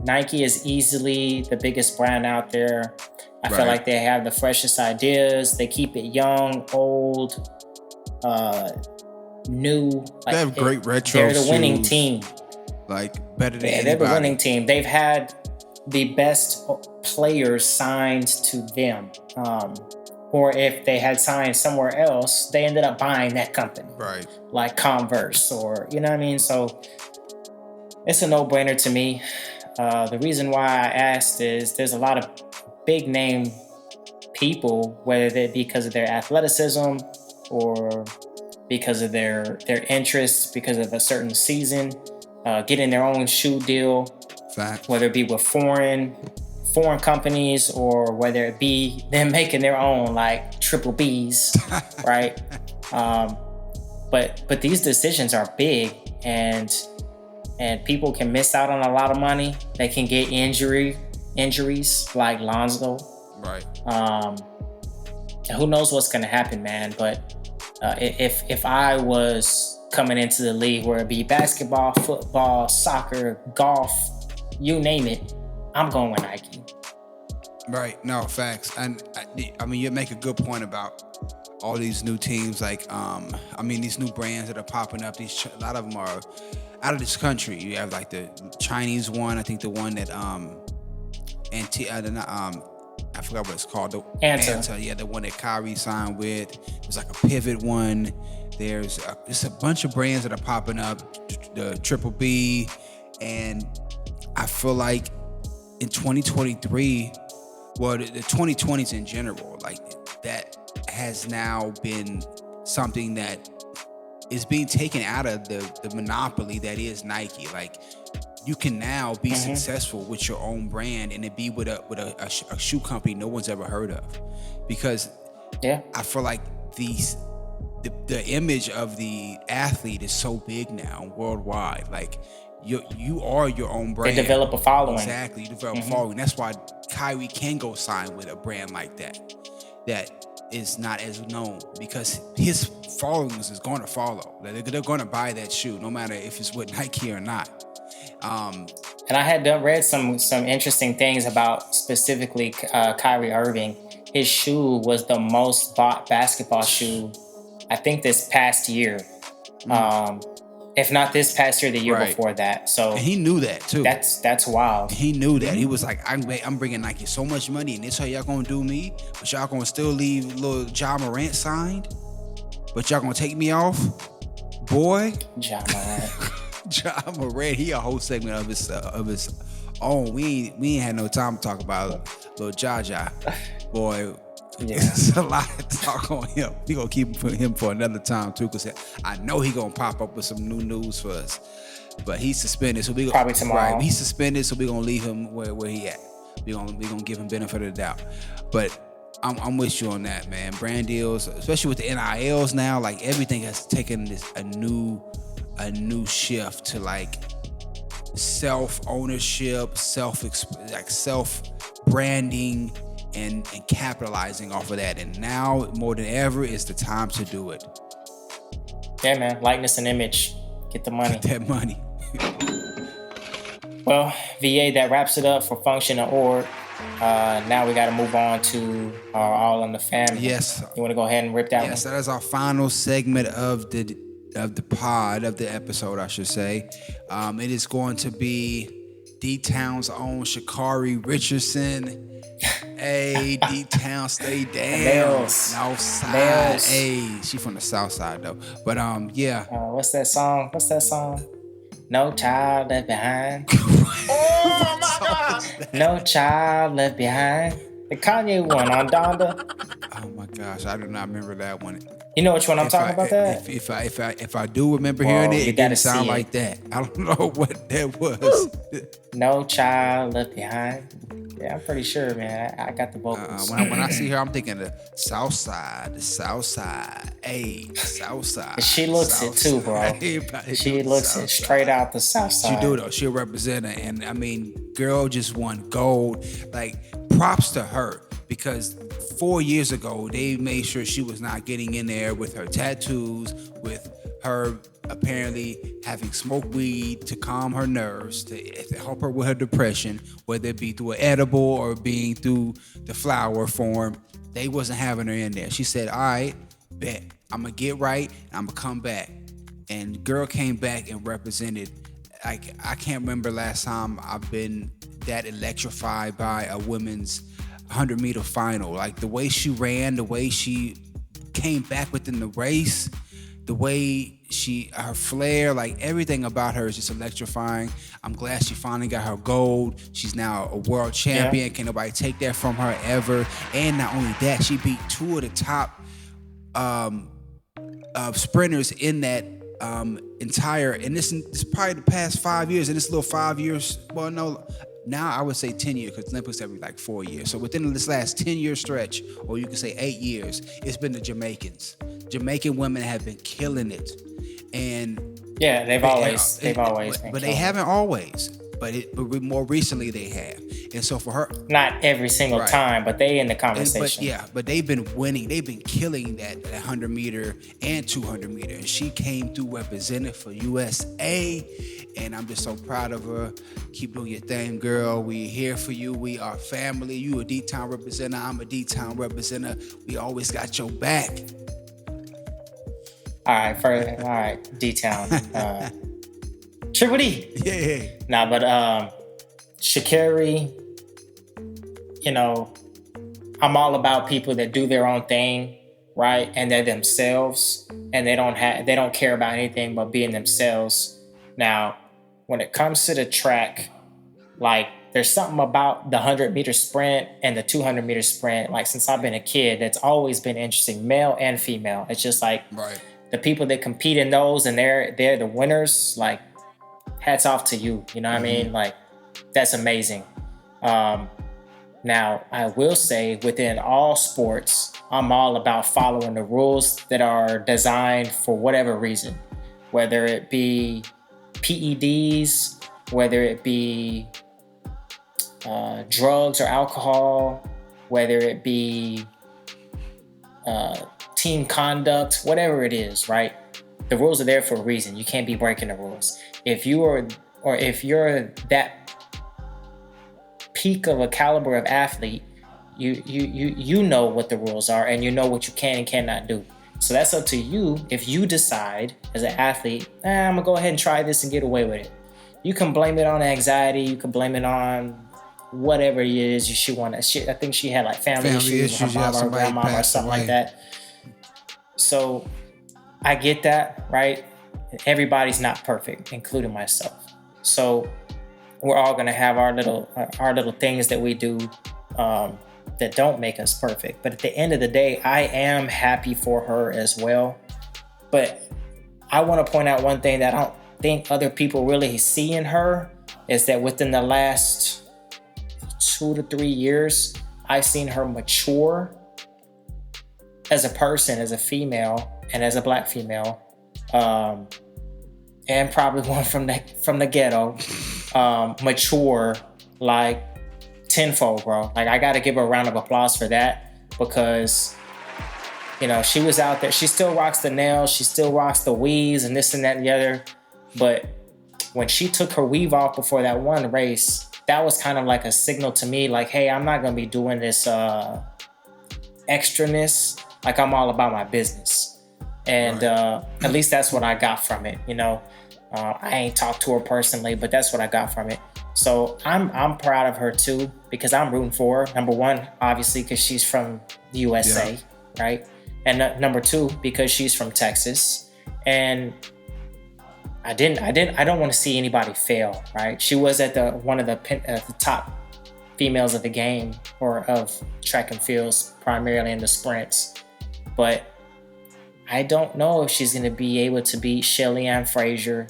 Nike is easily the biggest brand out there. I feel like they have the freshest ideas. They keep it young, old, new. They have great retro They're the winning shoes. team. Like, better than anybody. They're the winning team. They've had the best players signed to them. Or if they had signed somewhere else, they ended up buying that company. Right. Like Converse or, you know what I mean? So it's a no-brainer to me. The reason why I asked is there's a lot of big name people, whether it be because of their athleticism or because of their interests, because of a certain season, getting their own shoe deal. Fact. Whether it be with foreign companies or whether it be them making their own like triple B's, right? But these decisions are big, and people can miss out on a lot of money. They can get injuries like Lonzo. Right. Who knows what's going to happen, man? But if I was coming into the league, where it be basketball, football, soccer, golf, you name it, I'm going with Nike. Right. No, facts. And I mean, you make a good point about all these new teams. Like, these new brands that are popping up. A lot of them are out of this country. You have like the Chinese one. I think the one that I forgot what it's called. The Anta. Yeah, the one that Kyrie signed with. There's like a Pivot one. There's just a bunch of brands that are popping up. The Triple B, and I feel like in 2023, well, the 2020s in general, like that has now been something that is being taken out of the monopoly that is Nike. Like, you can now be successful with your own brand and it be with a shoe company no one's ever heard of, because I feel like the image of the athlete is so big now worldwide. Like, you are your own brand. They develop a following. Exactly, you develop a following. That's why Kyrie can go sign with a brand like that is not as known, because his followings is going to follow. They're going to buy that shoe no matter if it's with Nike or not. And I had read some interesting things about specifically Kyrie Irving. His shoe was the most bought basketball shoe, I think, this past year. If not this past year, the year before that. So, and he knew that too. That's wild. He knew that. He was like, I'm bringing Nike so much money, and this how y'all gonna do me, but y'all gonna still leave little Ja Morant signed, but y'all gonna take me off, boy. Ja Morant. Ja Morant, he a whole segment of his own. We ain't had no time to talk about little Ja. Boy, it's a lot to talk on him. We gonna keep him for another time too, because I know he gonna pop up with some new news for us. But he's suspended, so we gonna probably tomorrow. Right, he's suspended, so we gonna leave him where he at. We gonna give him benefit of the doubt. But I'm with you on that, man. Brand deals, especially with the NILs now, like everything has taken a new shift to like self ownership, self branding, and capitalizing off of that. And now more than ever is the time to do it. Yeah, man. Likeness and image. Get the money. Get that money. Well, VA, that wraps it up for Function and Org. Now we got to move on to our All in the Family. Yes. You want to go ahead and rip that one? Yes, that is our final segment of the episode, I should say. It is going to be D-Town's own Sha'Carri Richardson. Hey, D-Town, stay down. South side. Hey, she from the South Side though. But yeah. What's that song? No Child Left Behind. Oh my God. No Child Left Behind. The Kanye one on Donda. Oh my gosh, I do not remember that one. You know which one I'm talking about? That if I do remember hearing it, it didn't sound like that. I don't know what that was. No Child Left Behind. Yeah, I'm pretty sure, man. I got the vocals. When I see her, I'm thinking the South Side, hey, South Side. She looks it too, bro. She looks it straight out the South Side. She do though. She'll represent her, and I mean, girl just won gold. Like, props to her, because 4 years ago they made sure she was not getting in there with her tattoos, with her apparently having smoked weed to calm her nerves, to help her with her depression, whether it be through an edible or being through the flower form. They wasn't having her in there. She said, all right, bet, I'm gonna get right and I'm gonna come back. And girl came back and represented. Like, I can't remember last time I've been that electrified by a women's 100-meter final. Like the way she ran, the way she came back within the race, the way her flair, like everything about her is just electrifying. I'm glad she finally got her gold. She's now a world champion. Yeah. Can't nobody take that from her ever. And not only that, she beat two of the top sprinters in that entire, and this is probably the past 5 years, and this little 5 years, well, no, now I would say 10 years, because Olympics every like 4 years. So within this last 10-year stretch, or you could say 8 years, it's been the Jamaicans. Jamaican women have been killing it. And yeah, they've always been but they haven't always. But more recently they have. And so for her, not every single time, but they in the conversation. But they've been winning. They've been killing that 100-meter and 200-meter. And she came through represented for USA. And I'm just so proud of her. Keep doing your thing, girl. We here for you. We are family. You a D-Town representative. I'm a D-Town representative. We always got your back. All right, D-Town. Triple D. Yeah. Nah, but Sha'Carri, you know, I'm all about people that do their own thing, right? And they're themselves, and they don't care about anything but being themselves. Now, when it comes to the track, like there's something about the 100-meter sprint and the 200-meter sprint, like since I've been a kid, that's always been interesting, male and female. It's just like the people that compete in those and they're the winners, like hats off to you. You know what I mean? Like, that's amazing. Now, I will say within all sports, I'm all about following the rules that are designed for whatever reason, whether it be PEDs, whether it be drugs or alcohol, whether it be team conduct, whatever it is, right? The rules are there for a reason. You can't be breaking the rules. If you're that peak of a caliber of athlete, you know what the rules are and you know what you can and cannot do. So that's up to you. If you decide as an athlete, I'm gonna go ahead and try this and get away with it. You can blame it on anxiety. You can blame it on whatever it is she wanted. I think she had like family issues with her mom or grandma or something like that. So I get that, right? Everybody's not perfect, including myself. So we're all gonna have our little things that we do that don't make us perfect. But at the end of the day, I am happy for her as well. But I want to point out one thing that I don't think other people really see in her is that within the last 2 to 3 years, I've seen her mature as a person, as a female, and as a black female, and probably one from the ghetto, mature like tenfold, bro. Like, I got to give her a round of applause for that, because, you know, she was out there. She still rocks the nails. She still rocks the weaves and this and that and the other. But when she took her weave off before that one race, that was kind of like a signal to me, like, hey, I'm not going to be doing this extraness. Like, I'm all about my business. And at least that's what I got from it, you know. I ain't talked to her personally, but that's what I got from it. So I'm proud of her too, because I'm rooting for her. Number one, obviously, because she's from the USA, right? And number two, because she's from Texas. And I don't want to see anybody fail, right? She was at one of the top females of the game, or of track and fields, primarily in the sprints. But I don't know if she's going to be able to beat Shelly Ann Frazier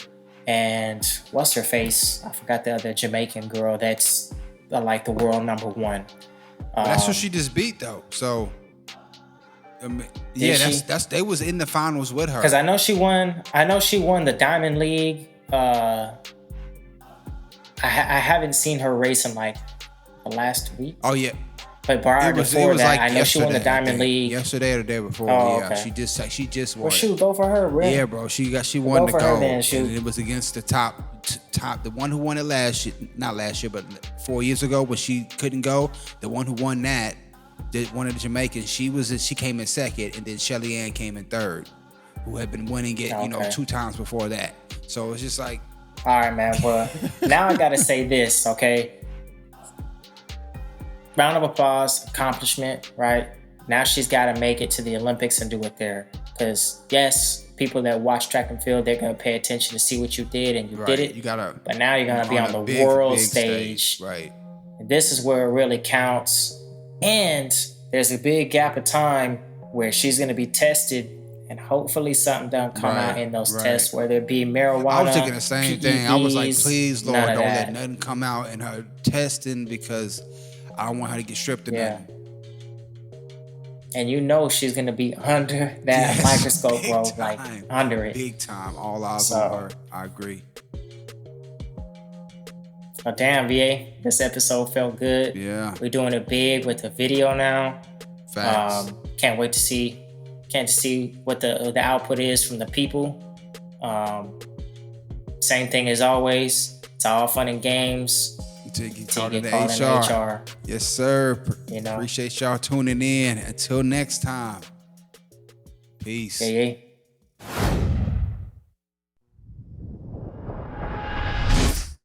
and what's her face? I forgot the other Jamaican girl that's like the world number one. That's who she just beat, though. So, that's they was in the finals with her. Because I know she won the Diamond League. I haven't seen her race in like the last week. Oh yeah. But prior before that, like I know she won the Diamond League yesterday or the day before. Okay. She just won. Well, shoot, go for her, really. Yeah, bro. She won the gold. And it was against the top, the one who won it not last year, but 4 years ago when she couldn't go. The one who won that, one of the Jamaicans, she came in second, and then Shelly Ann came in third, who had been winning it, 2 times before that. So it's just like, all right, man. Well, now I gotta say this, okay? round of applause, accomplishment, right? Now she's got to make it to the Olympics and do it there. Because, yes, people that watch track and field, they're going to pay attention to see what you did, and you did it. You gotta, but now you're going to be on the big, world big stage. Right. And this is where it really counts. And there's a big gap of time where she's going to be tested, and hopefully something doesn't come out in those tests, whether it be marijuana. I was thinking the same thing. I was like, please, Lord, don't that. let nothing come out in her testing, because I don't want her to get stripped of nothing. And you know she's going to be under that microscope, bro. Like, under it. Big time. All eyes on her. I agree. Oh, damn, VA. This episode felt good. Yeah. We're doing it big with the video now. Facts. Can't wait to see what the output is from the people. Same thing as always. It's all fun and games. Until you get called into HR. Yes, sir. Appreciate y'all tuning in. Until next time. Peace. Yeah.